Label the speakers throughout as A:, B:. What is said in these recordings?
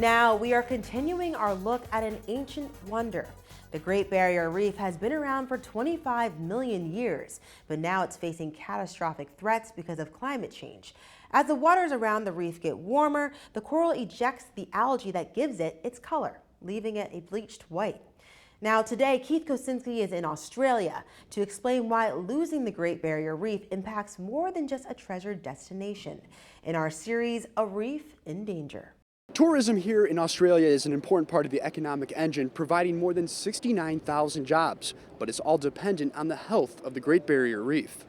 A: Now we are continuing our look at an ancient wonder. The Great Barrier Reef has been around for 25 million years, but now it's facing catastrophic threats because of climate change. As the waters around the reef get warmer, the coral ejects the algae that gives it its color, leaving it a bleached white. Now today, Keith Kosinski is in Australia to explain why losing the Great Barrier Reef impacts more than just a treasured destination. In our series, A Reef in Danger.
B: Tourism here in Australia is an important part of the economic engine, providing more than 69,000 jobs, but it's all dependent on the health of the Great Barrier Reef.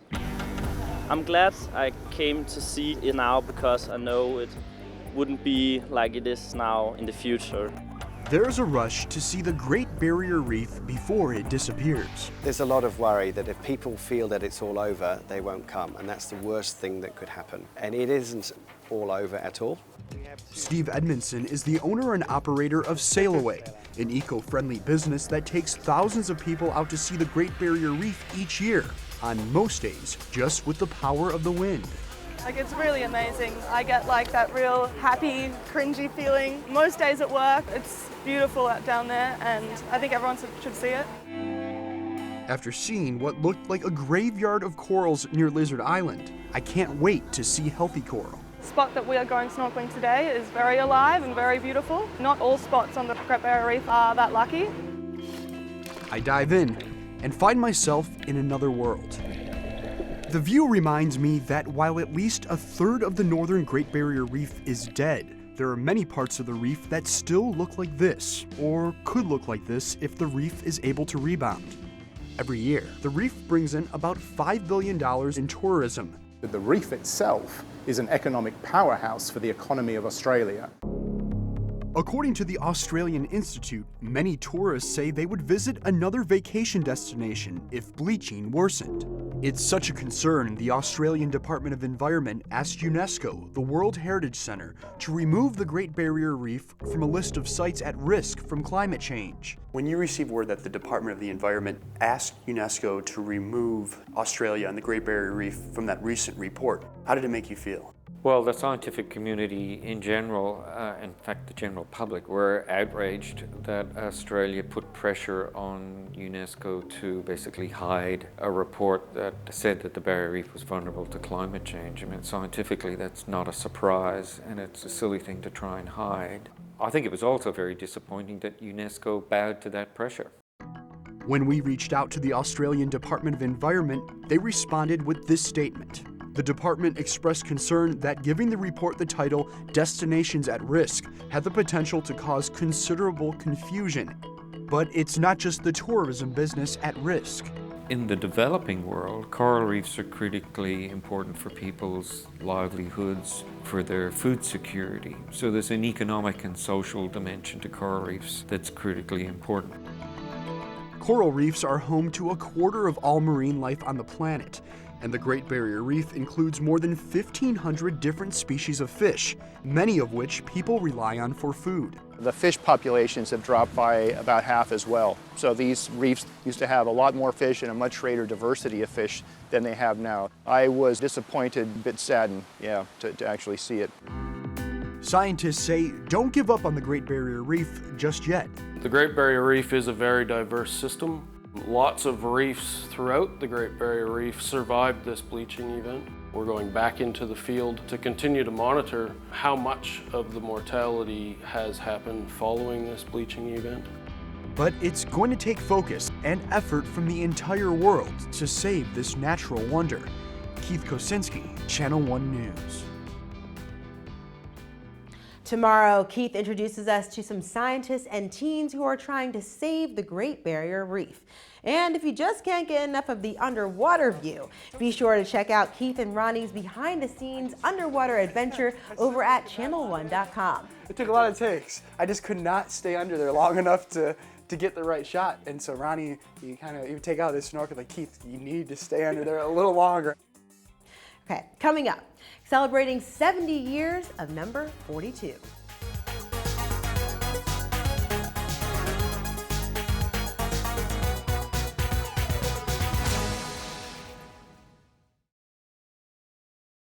C: I'm glad I came to see it now because I know it wouldn't be like it is now in the future.
D: There's a rush to see the Great Barrier Reef before it disappears.
E: There's a lot of worry that if people feel that it's all over, they won't come, and that's the worst thing that could happen. And it isn't all over at all.
D: Steve Edmondson is the owner and operator of Sail Away, an eco-friendly business that takes thousands of people out to see the Great Barrier Reef each year, on most days just with the power of the wind.
F: Like, it's really amazing. I get like that real happy, cringy feeling. Most days at work, it's beautiful out down there, and I think everyone should see it.
D: After seeing what looked like a graveyard of corals near Lizard Island, I can't wait to see healthy coral.
F: The spot that we are going snorkeling today is very alive and very beautiful. Not all spots on the Great Barrier Reef are that lucky.
D: I dive in and find myself in another world. The view reminds me that while at least a third of the northern Great Barrier Reef is dead, there are many parts of the reef that still look like this, or could look like this if the reef is able to rebound. Every year, the reef brings in about $5 billion in tourism.
G: The reef itself is an economic powerhouse for the economy of Australia.
D: According to the Australian Institute, many tourists say they would visit another vacation destination if bleaching worsened. It's such a concern, the Australian Department of Environment asked UNESCO, the World Heritage Centre, to remove the Great Barrier Reef from a list of sites at risk from climate change. When you received word that the Department of the Environment asked UNESCO to remove Australia and the Great Barrier Reef from that recent report, how did it make you feel?
H: Well, the scientific community in general, in fact the general public, were outraged that Australia put pressure on UNESCO to basically hide a report that said that the Barrier Reef was vulnerable to climate change. I mean, scientifically that's not a surprise, and it's a silly thing to try and hide. I think it was also very disappointing that UNESCO bowed to that pressure.
D: When we reached out to the Australian Department of Environment, they responded with this statement. The department expressed concern that giving the report the title Destinations at Risk had the potential to cause considerable confusion. But it's not just the tourism business at risk.
H: In the developing world, coral reefs are critically important for people's livelihoods, for their food security. So there's an economic and social dimension to coral reefs that's critically important.
D: Coral reefs are home to a quarter of all marine life on the planet. And the Great Barrier Reef includes more than 1,500 different species of fish, many of which people rely on for food.
I: The fish populations have dropped by about half as well. So these reefs used to have a lot more fish and a much greater diversity of fish than they have now. I was disappointed, a bit saddened, to actually see it.
D: Scientists say don't give up on the Great Barrier Reef just yet.
J: The Great Barrier Reef is a very diverse system. Lots of reefs throughout the Great Barrier Reef survived this bleaching event. We're going back into the field to continue to monitor how much of the mortality has happened following this bleaching event.
D: But it's going to take focus and effort from the entire world to save this natural wonder. Keith Kosinski, Channel 1 News.
A: Tomorrow, Keith introduces us to some scientists and teens who are trying to save the Great Barrier Reef. And if you just can't get enough of the underwater view, be sure to check out Keith and Ronnie's behind-the-scenes underwater adventure over at channel1.com.
B: It took a lot of takes. I just could not stay under there long enough to get the right shot. And so Ronnie, you take out this snorkel, like, Keith, you need to stay under there a little longer.
A: Okay, coming up, celebrating 70 years of number 42.